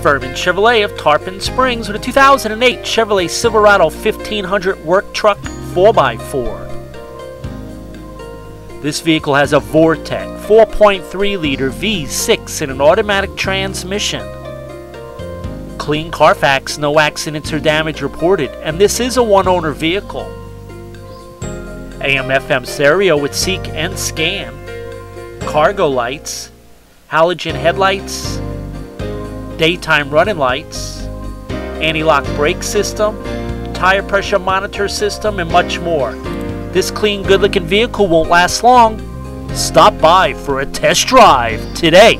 Furman Chevrolet of Tarpon Springs with a 2008 Chevrolet Silverado 1500 work truck 4x4. This vehicle has a Vortec 4.3-liter V6 in an automatic transmission. Clean Carfax, no accidents or damage reported, and this is a one-owner vehicle. AM/FM stereo with seek and scan, cargo lights, halogen headlights, daytime running lights, anti-lock brake system, tire pressure monitor system, and much more. This clean, good-looking vehicle won't last long. Stop by for a test drive today.